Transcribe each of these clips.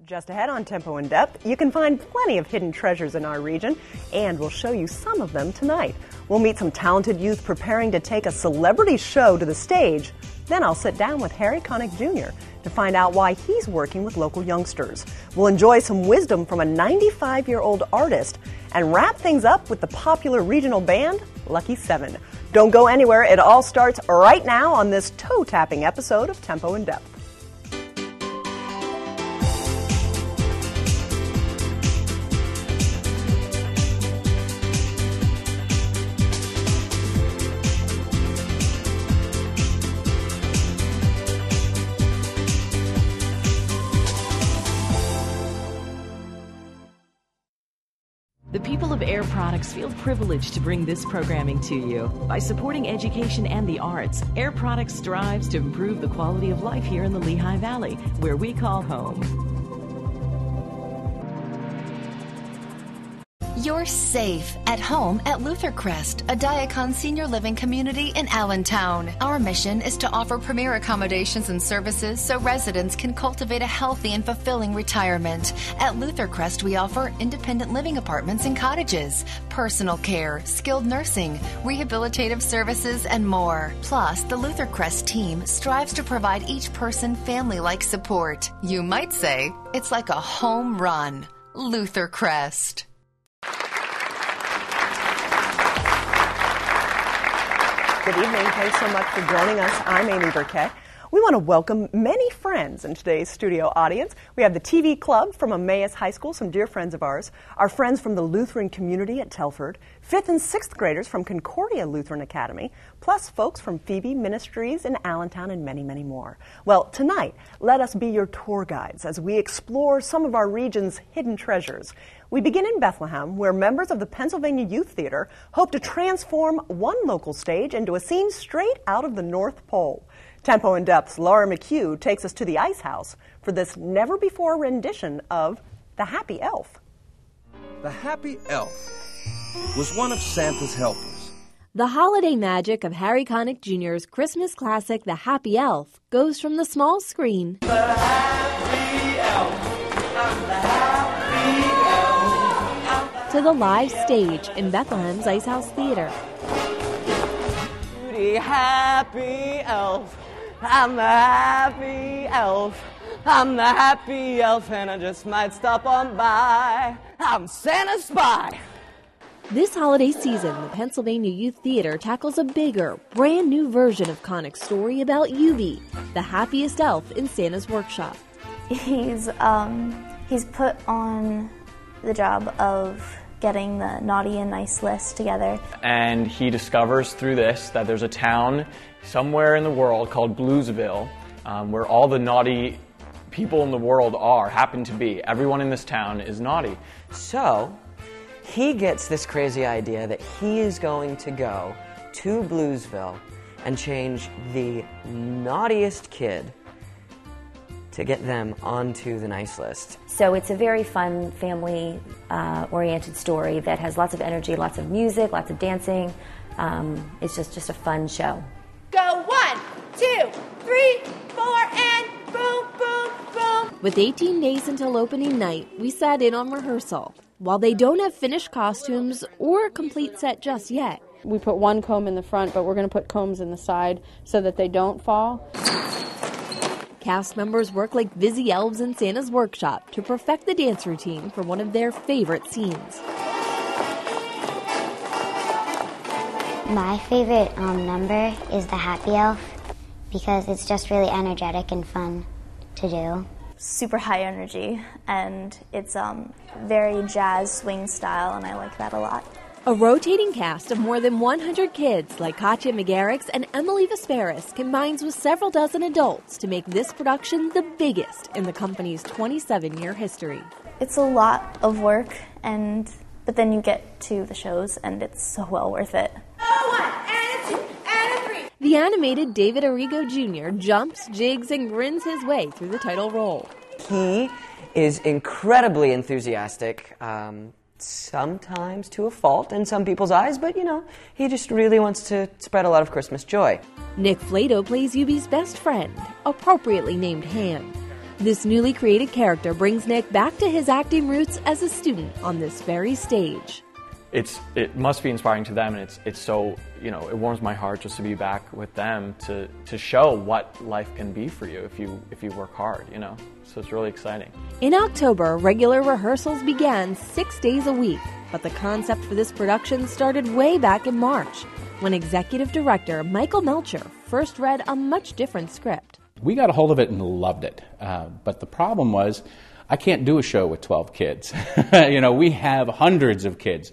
Just ahead on Tempo in Depth, you can find plenty of hidden treasures in our region, and we'll show you some of them tonight. We'll meet some talented youth preparing to take a celebrity show to the stage. Then I'll sit down with Harry Connick Jr. to find out why he's working with local youngsters. We'll enjoy some wisdom from a 95-year-old artist and wrap things up with the popular regional band, Lucky 7. Don't go anywhere. It all starts right now on this toe-tapping episode of Tempo in Depth. The people of Air Products feel privileged to bring this programming to you. By supporting education and the arts, Air Products strives to improve the quality of life here in the Lehigh Valley, where we call home. You're safe at home at Luther Crest, a Diacon senior living community in Allentown. Our mission is to offer premier accommodations and services so residents can cultivate a healthy and fulfilling retirement. At Luther Crest, we offer independent living apartments and cottages, personal care, skilled nursing, rehabilitative services, and more. Plus, the Luther Crest team strives to provide each person family-like support. You might say it's like a home run. Luther Crest. Good evening. Thanks so much for joining us. I'm Amy Burkett. We want to welcome many friends in today's studio audience. We have the TV Club from Emmaus High School, some dear friends of ours, our friends from the Lutheran community at Telford, 5th and 6th graders from Concordia Lutheran Academy, plus folks from Phoebe Ministries in Allentown and many, many more. Well, tonight, let us be your tour guides as we explore some of our region's hidden treasures. We begin in Bethlehem, where members of the Pennsylvania Youth Theater hope to transform one local stage into a scene straight out of the North Pole. Tempo in Depth's Laura McHugh takes us to the Ice House for this never-before rendition of The Happy Elf. The Happy Elf was one of Santa's helpers. The holiday magic of Harry Connick Jr.'s Christmas classic, The Happy Elf, goes from the small screen The Happy Elf, I'm the Happy Elf, to the live stage in Bethlehem's Ice House Theater. Happy Elf, I'm the Happy Elf, I'm the Happy Elf, and I just might stop on by. I'm Santa's spy. This holiday season, the Pennsylvania Youth Theater tackles a bigger, brand new version of Connick's story about Eubie, the happiest elf in Santa's workshop. He's put on the job of getting the naughty and nice list together. And he discovers through this that there's a town somewhere in the world called Bluesville, where all the naughty people in the world happen to be. Everyone in this town is naughty. So he gets this crazy idea that he is going to go to Bluesville and change the naughtiest kid to get them onto the nice list. So it's a very fun, family-oriented story that has lots of energy, lots of music, lots of dancing. It's just a fun show. Go 1, 2, 3, 4, and boom, boom, boom. With 18 days until opening night, we sat in on rehearsal. While they don't have finished costumes or a complete set just yet. We put one comb in the front, but we're going to put combs in the side so that they don't fall. Cast members work like busy elves in Santa's workshop to perfect the dance routine for one of their favorite scenes. My favorite number is the Happy Elf because it's just really energetic and fun to do. Super high energy, and it's very jazz swing style, and I like that a lot. A rotating cast of more than 100 kids like Katya McGarrix and Emily Vesperis combines with several dozen adults to make this production the biggest in the company's 27-year history. It's a lot of work, but then you get to the shows, and it's so well worth it. The animated David Arrigo Jr. jumps, jigs, and grins his way through the title role. He is incredibly enthusiastic, sometimes to a fault in some people's eyes, but he just really wants to spread a lot of Christmas joy. Nick Flato plays Eubie's best friend, appropriately named Ham. This newly created character brings Nick back to his acting roots as a student on this very stage. It must be inspiring to them, and it's so, it warms my heart just to be back with them to show what life can be for you if you work hard, So it's really exciting. In October, regular rehearsals began 6 days a week, but the concept for this production started way back in March, when executive director Michael Melcher first read a much different script. We got a hold of it and loved it, but the problem was I can't do a show with 12 kids. We have hundreds of kids.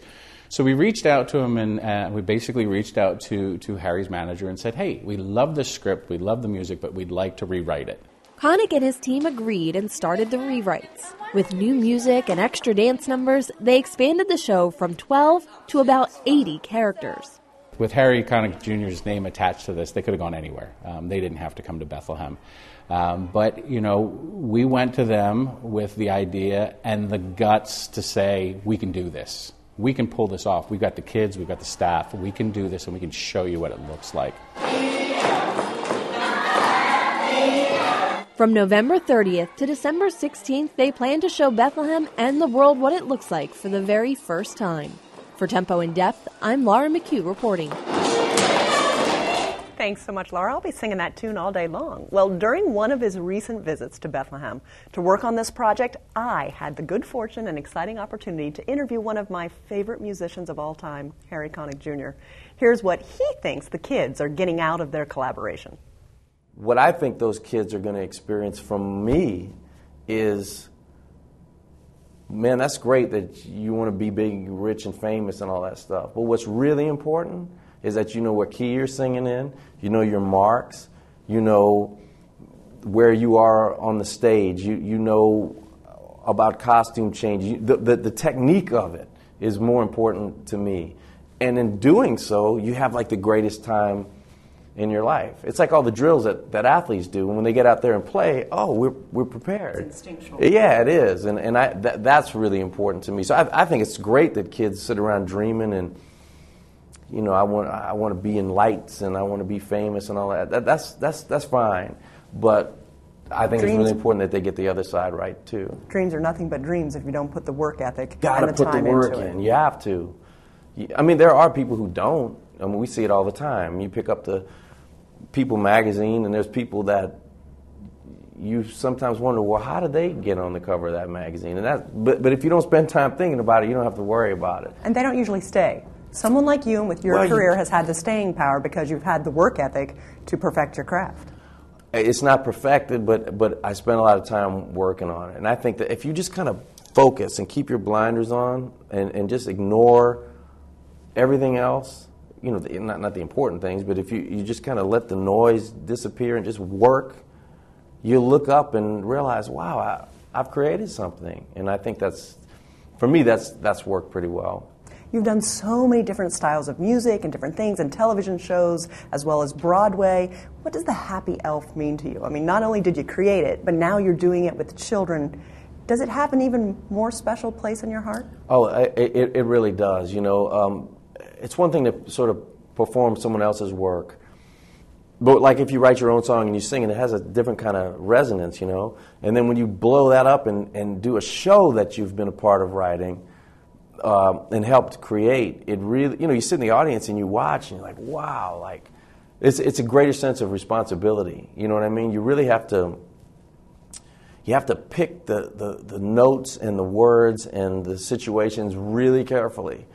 So we reached out to him, and we basically reached out to Harry's manager and said, hey, we love the script, we love the music, but we'd like to rewrite it. Connick and his team agreed and started the rewrites. With new music and extra dance numbers, they expanded the show from 12 to about 80 characters. With Harry Connick Jr.'s name attached to this, they could have gone anywhere. They didn't have to come to Bethlehem. But, we went to them with the idea and the guts to say, we can do this. We can pull this off. We've got the kids, we've got the staff. We can do this, and we can show you what it looks like. From November 30th to December 16th, they plan to show Bethlehem and the world what it looks like for the very first time. For Tempo in Depth, I'm Laura McHugh reporting. Thanks so much, Laura. I'll be singing that tune all day long. Well, during one of his recent visits to Bethlehem to work on this project, I had the good fortune and exciting opportunity to interview one of my favorite musicians of all time, Harry Connick Jr. Here's what he thinks the kids are getting out of their collaboration. What I think those kids are going to experience from me is, man, that's great that you want to be big, rich, and famous and all that stuff. But what's really important is that you know what key you're singing in, you know your marks, you know where you are on the stage, you know about costume change. The technique of it is more important to me. And in doing so, you have like the greatest time in your life. It's like all the drills that athletes do. When they get out there and play, we're prepared. It's instinctual. Yeah, it is. And that's really important to me. So I think it's great that kids sit around dreaming and, I want to be in lights and I want to be famous and all that. That's fine. But I think it's really important that they get the other side right too. Dreams are nothing but dreams if you don't put the work ethic Gotta and the put time the work into in. it. You have to. I mean, there are people who don't. I mean, we see it all the time. You pick up the People magazine, and there's people that you sometimes wonder, well, how did they get on the cover of that magazine? And but if you don't spend time thinking about it, you don't have to worry about it. And they don't usually stay. Someone like you and with your career has had the staying power because you've had the work ethic to perfect your craft. It's not perfected, but I spent a lot of time working on it. And I think that if you just kind of focus and keep your blinders on and just ignore everything else, not the important things, but if you just kind of let the noise disappear and just work, you'll look up and realize, wow, I've created something. And I think for me, that's worked pretty well. You've done so many different styles of music and different things and television shows as well as Broadway. What does the Happy Elf mean to you? I mean, not only did you create it, but now you're doing it with children. Does it have an even more special place in your heart? Oh, it really does. It's one thing to sort of perform someone else's work, but like if you write your own song and you sing it, it has a different kind of resonance, And then when you blow that up and do a show that you've been a part of writing and helped create, it really, you sit in the audience and you watch and you're like, wow, like it's a greater sense of responsibility. You know what I mean? You really have to. You have to pick the notes and the words and the situations really carefully.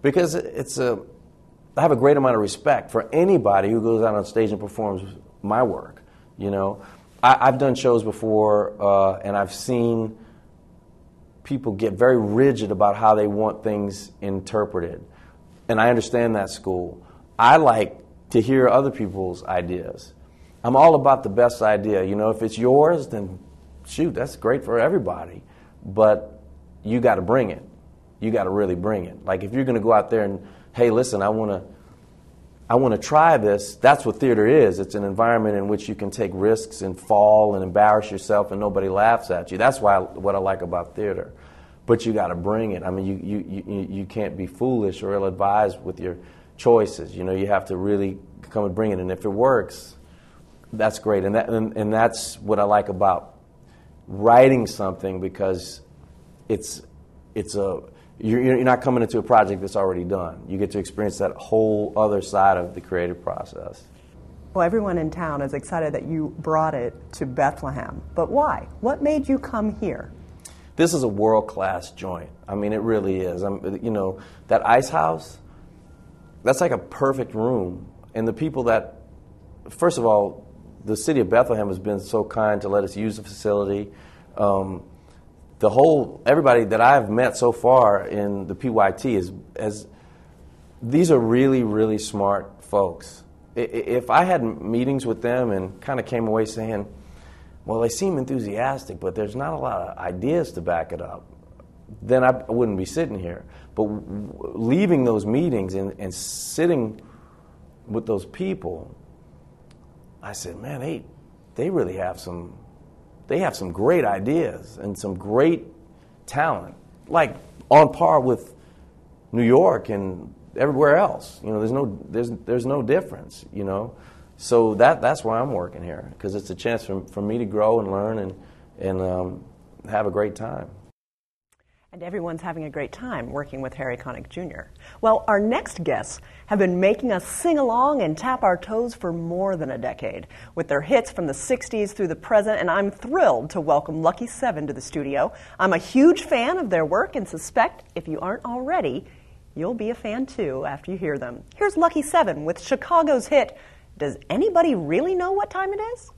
Because I have a great amount of respect for anybody who goes out on stage and performs my work. I've done shows before, and I've seen people get very rigid about how they want things interpreted, and I understand that school. I like to hear other people's ideas. I'm all about the best idea. If it's yours, then shoot, that's great for everybody, but you got to bring it. You got to really bring it. Like if you're going to go out there and, hey, listen, I want to try this. That's what theater is. It's an environment in which you can take risks and fall and embarrass yourself and nobody laughs at you. That's what I like about theater. But you got to bring it. I mean, you can't be foolish or ill-advised with your choices. You have to really come and bring it. And if it works, that's great. And that's what I like about writing something because you're not coming into a project that's already done. You get to experience that whole other side of the creative process. Well, everyone in town is excited that you brought it to Bethlehem. But why? What made you come here? This is a world-class joint. I mean, it really is. That ice house, that's like a perfect room. And the people that, first of all, the city of Bethlehem has been so kind to let us use the facility. Everybody that I've met so far in the PYT these are really, really smart folks. If I had meetings with them and kind of came away saying, well, they seem enthusiastic, but there's not a lot of ideas to back it up, then I wouldn't be sitting here. But leaving those meetings and sitting with those people, I said, man, they really have some great ideas and some great talent, like on par with New York and everywhere else. There's no difference. So that's why I'm working here, because it's a chance for me to grow and learn and have a great time. And everyone's having a great time working with Harry Connick Jr. Well, our next guests have been making us sing along and tap our toes for more than a decade, with their hits from the 60s through the present, and I'm thrilled to welcome Lucky 7 to the studio. I'm a huge fan of their work and suspect, if you aren't already, you'll be a fan too after you hear them. Here's Lucky 7 with Chicago's hit, Does Anybody Really Know What Time It Is?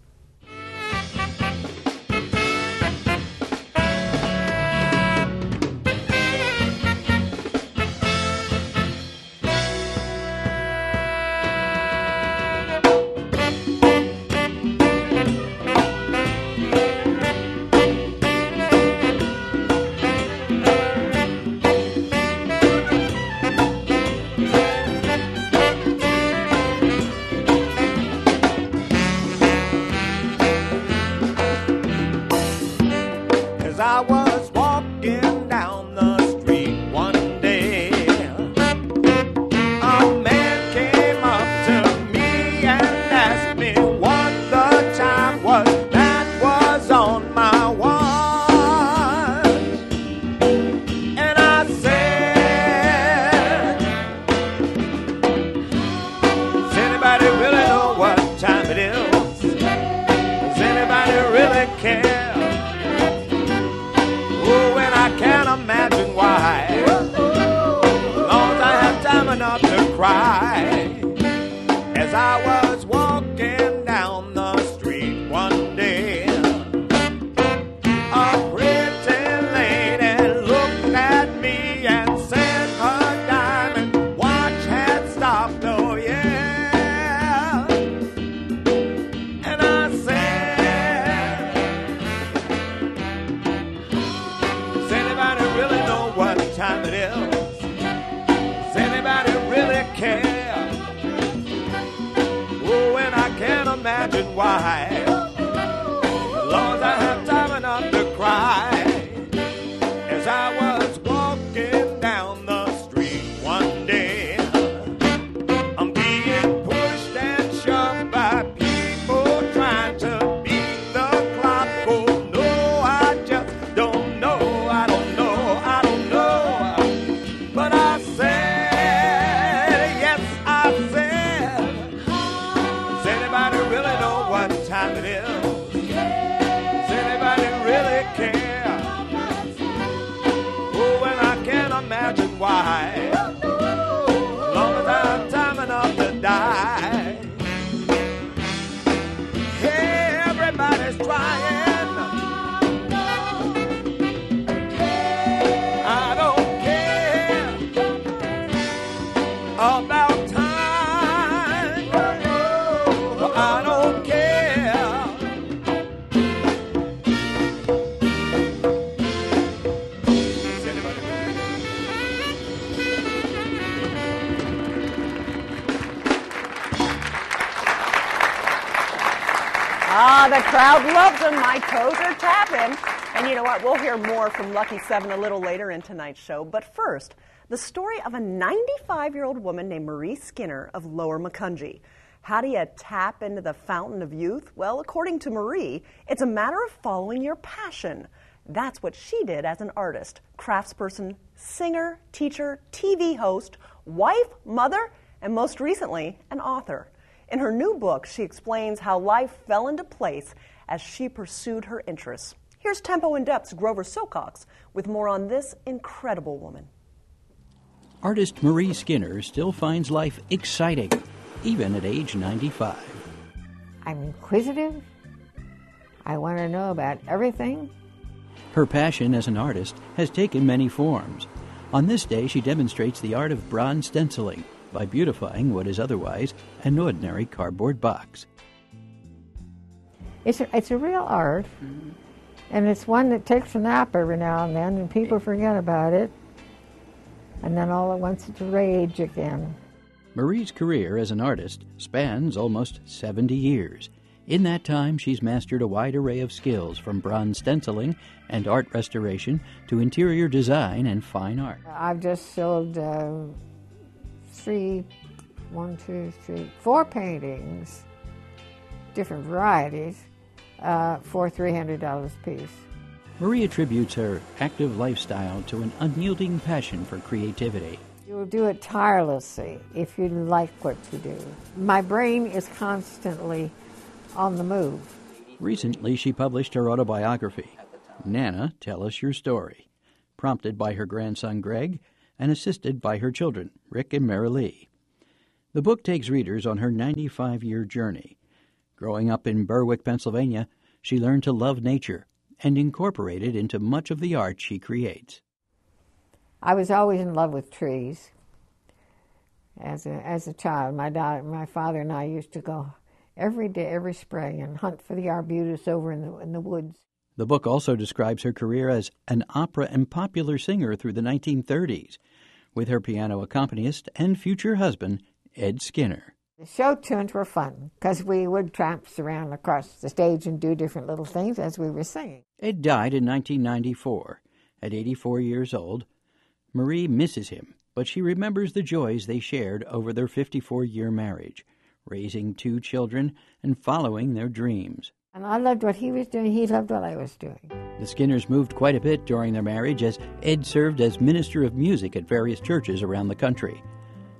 I was walking down the street one day. A man came up to me and asked me what the time was that was on my watch. And I said, does anybody really know what time it is? Does anybody really care? Can't imagine why. Long as I have time enough to cry. As I was walking down the street one day, a pretty lady looked at me and said her diamond watch had stopped, oh yeah. And I said, what time it is? Does anybody really care? Oh, and I can't imagine why. As long as I have time enough to cry. As I was walking down the street one day, I'm being pushed and shoved by people trying to beat the clock. Oh no, I just don't know. I don't know. But I said, yes, I said, does anybody really know what time it is? Does anybody really care? Oh, and I can't imagine why. As long as I have time enough to die. Hey, everybody's trying. About time, I don't care. The crowd loves them. My toes are tapping. And you know what? We'll hear more from Lucky 7 a little later in tonight's show. But first, the story of a 95-year-old woman named Marie Skinner of Lower Macungie. How do you tap into the fountain of youth? Well, according to Marie, it's a matter of following your passion. That's what she did as an artist, craftsperson, singer, teacher, TV host, wife, mother, and most recently, an author. In her new book, she explains how life fell into place as she pursued her interests. Here's Tempo in Depth's Grover Silcox with more on this incredible woman. Artist Marie Skinner still finds life exciting, even at age 95. I'm inquisitive. I want to know about everything. Her passion as an artist has taken many forms. On this day, she demonstrates the art of bronze stenciling by beautifying what is otherwise an ordinary cardboard box. It's a real art, and it's one that takes a nap every now and then, and people forget about it, and then all at once it's rage again. Marie's career as an artist spans almost 70 years. In that time, she's mastered a wide array of skills, from bronze stenciling and art restoration to interior design and fine art. I've just sold 4 paintings, different varieties, for $300 a piece. Marie attributes her active lifestyle to an unyielding passion for creativity. You'll do it tirelessly if you like what you do. My brain is constantly on the move. Recently, she published her autobiography, Nana, Tell Us Your Story, prompted by her grandson Greg and assisted by her children, Rick and Mary Lee. The book takes readers on her 95-year journey. Growing up in Berwick, Pennsylvania, she learned to love nature and incorporate it into much of the art she creates. I was always in love with trees. As a child, my father and I used to go every day, every spring, and hunt for the arbutus over in the woods. The book also describes her career as an opera and popular singer through the 1930s, with her piano accompanist and future husband, Ed Skinner. The show tunes were fun, because we would tramps around across the stage and do different little things as we were singing. Ed died in 1994. At 84 years old, Marie misses him, but she remembers the joys they shared over their 54-year marriage, raising 2 children and following their dreams. And I loved what he was doing. He loved what I was doing. The Skinners moved quite a bit during their marriage, as Ed served as minister of music at various churches around the country.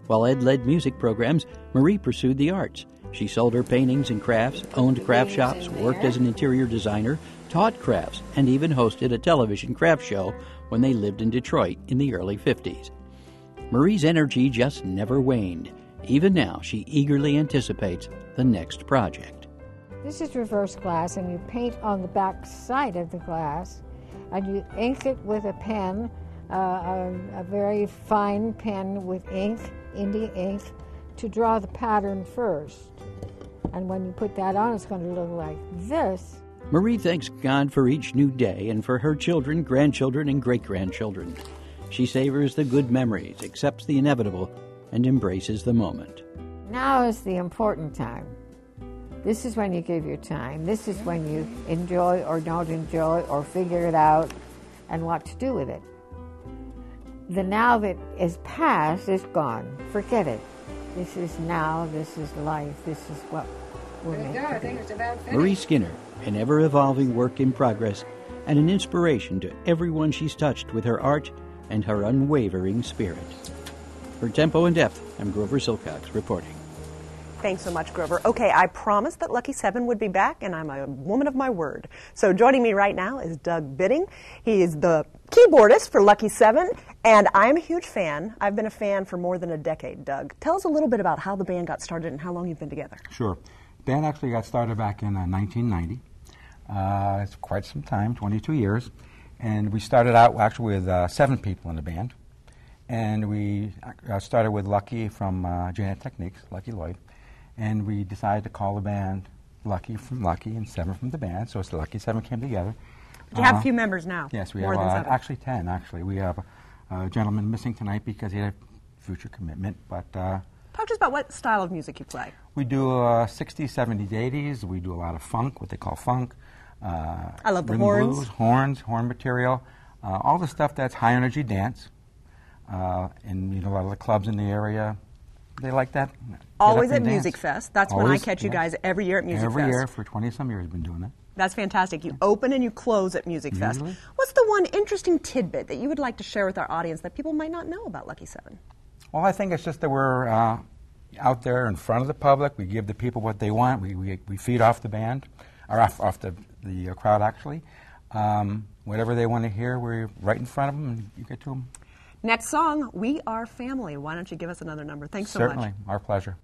While Ed led music programs, Marie pursued the arts. She sold her paintings and crafts, owned craft shops, worked as an interior designer, taught crafts, and even hosted a television craft show when they lived in Detroit in the early 50s. Marie's energy just never waned. Even now, she eagerly anticipates the next project. This is reverse glass, and you paint on the back side of the glass, and you ink it with a pen, a very fine pen with ink, India ink, to draw the pattern first. And when you put that on, it's going to look like this. Marie thanks God for each new day and for her children, grandchildren, and great-grandchildren. She savors the good memories, accepts the inevitable, and embraces the moment. Now is the important time. This is when you give your time. This is when you enjoy or don't enjoy or figure it out and what to do with it. The now that is past is gone. Forget it. This is now, this is life, this is what we're meant to be. Marie Skinner, an ever-evolving work in progress and an inspiration to everyone she's touched with her art and her unwavering spirit. For Tempo in Depth, I'm Grover Silcox reporting. Thanks so much, Grover. Okay, I promised that Lucky 7 would be back, and I'm a woman of my word. So joining me right now is Doug Bidding. He is the keyboardist for Lucky 7, and I'm a huge fan. I've been a fan for more than a decade. Doug, tell us a little bit about how the band got started and how long you've been together. Sure. The band actually got started back in 1990. It's quite some time, 22 years. And we started out actually with 7 people in the band. And we started with Lucky from Janet Techniques, Lucky Lloyd. And we decided to call the band Lucky from Lucky and 7 from the band. So it's the Lucky 7 came together. You have a few members now. Yes, we more have than 7. actually 10, actually. We have a gentleman missing tonight because he had a future commitment. But talk to us about what style of music you play. We do 60s, 70s, 80s. We do a lot of funk, what they call funk. I love the horns. horns. Blues, horn material. All the stuff that's high energy dance. And a lot of the clubs in the area they like that. Always Get up at and dance. Music Fest. That's when I Always, catch you yes. guys every year at Music Every Fest. year for 20-some years, been doing that. That's fantastic. You open and you close at Music Fest. Usually. What's the one interesting tidbit that you would like to share with our audience that people might not know about Lucky 7? Well, I think it's just that we're out there in front of the public. We give the people what they want. We feed off the band, or off the crowd, actually. Whatever they want to hear, we're right in front of them, and you get to them. Next song, We Are Family. Why don't you give us another number? Thanks so much. Certainly. Our pleasure.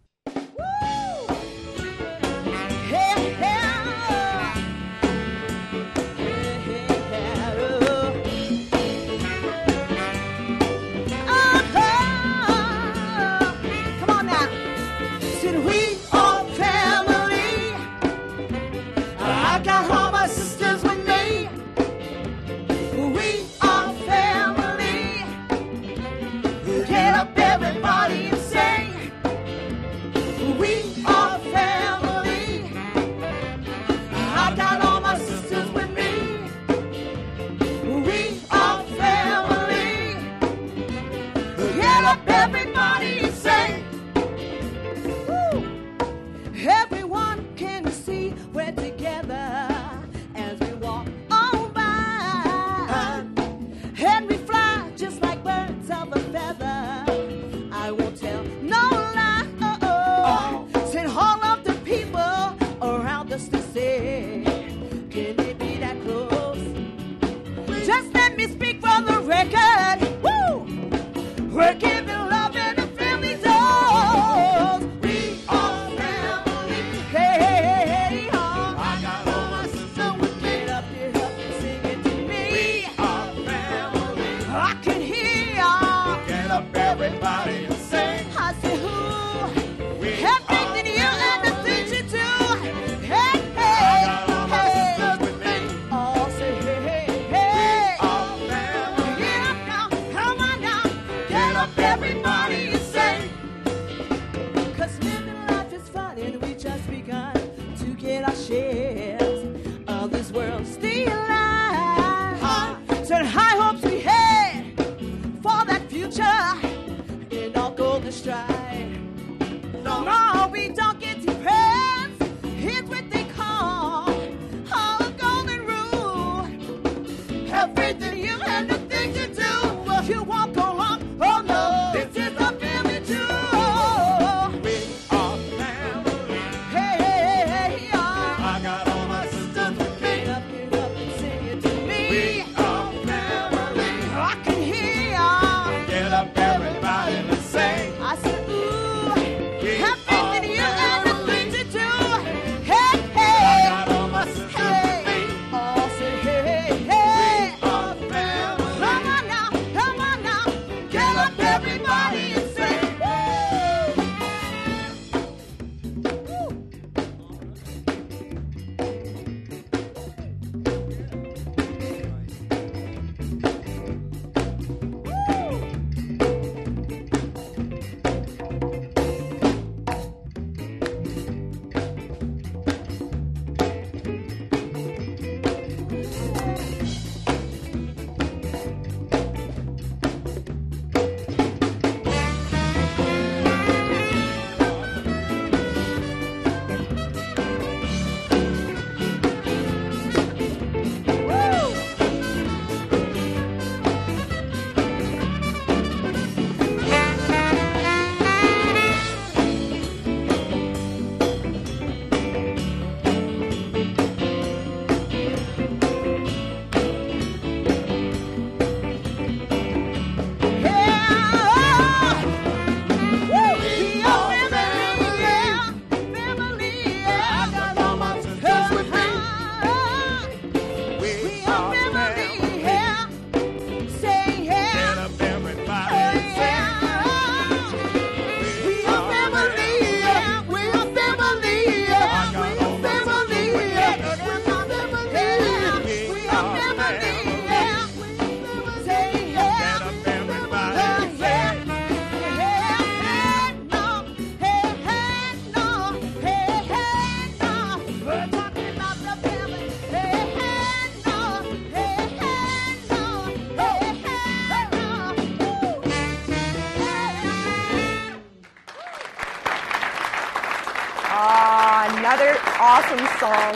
awesome song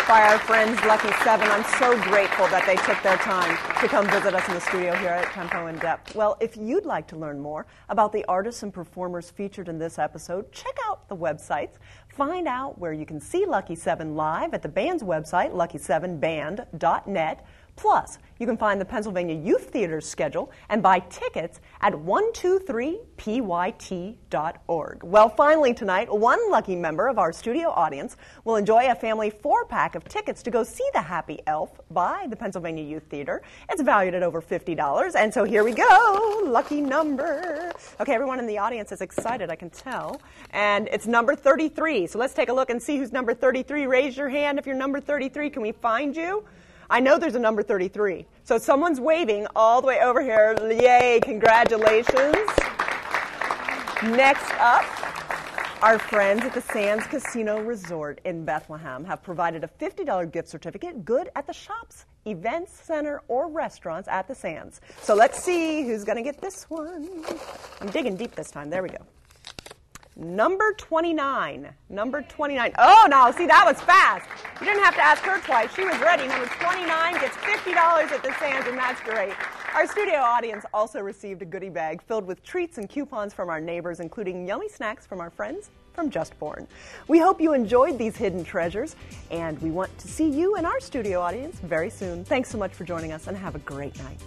by our friends Lucky 7. I'm so grateful that they took their time to come visit us in the studio here at Tempo in Depth. Well, if you'd like to learn more about the artists and performers featured in this episode, check out the websites. Find out where you can see Lucky 7 live at the band's website, lucky7band.net. Plus, you can find the Pennsylvania Youth Theater's schedule and buy tickets at 123pyt.org. Well, finally tonight, one lucky member of our studio audience will enjoy a family 4-pack of tickets to go see The Happy Elf by the Pennsylvania Youth Theater. It's valued at over $50, and so here we go, lucky number. Okay, everyone in the audience is excited, I can tell, and it's number 33. So let's take a look and see who's number 33. Raise your hand if you're number 33. Can we find you? I know there's a number 33. So someone's waving all the way over here. Yay, congratulations. Next up, our friends at the Sands Casino Resort in Bethlehem have provided a $50 gift certificate good at the shops, events center, or restaurants at the Sands. So let's see who's going to get this one. I'm digging deep this time. There we go. Number 29. Number 29. Oh, no, see, that was fast. You didn't have to ask her twice. She was ready. Number 29 gets $50 at the Sands, and that's great. Our studio audience also received a goodie bag filled with treats and coupons from our neighbors, including yummy snacks from our friends from Just Born. We hope you enjoyed these hidden treasures, and we want to see you in our studio audience very soon. Thanks so much for joining us, and have a great night.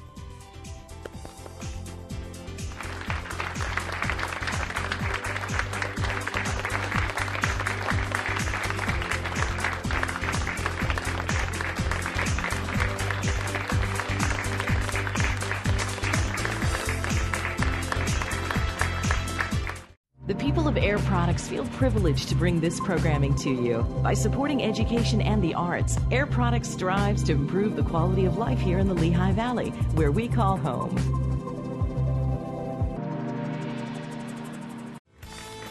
The people of Air Products feel privileged to bring this programming to you. By supporting education and the arts, Air Products strives to improve the quality of life here in the Lehigh Valley, where we call home.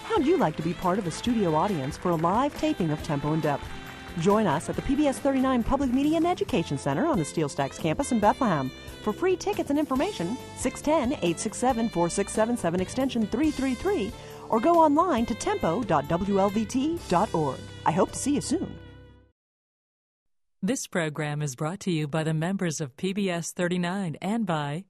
How'd you like to be part of a studio audience for a live taping of Tempo in Depth? Join us at the PBS 39 Public Media and Education Center on the Steel Stacks campus in Bethlehem. For free tickets and information, 610-867-4677 extension 333, or go online to tempo.wlvt.org. I hope to see you soon. This program is brought to you by the members of PBS 39 and by...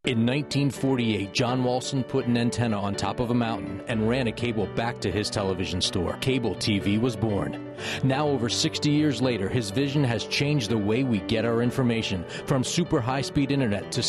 In 1948, John Walson put an antenna on top of a mountain and ran a cable back to his television store. Cable TV was born. Now, over 60 years later, his vision has changed the way we get our information, from super high-speed internet to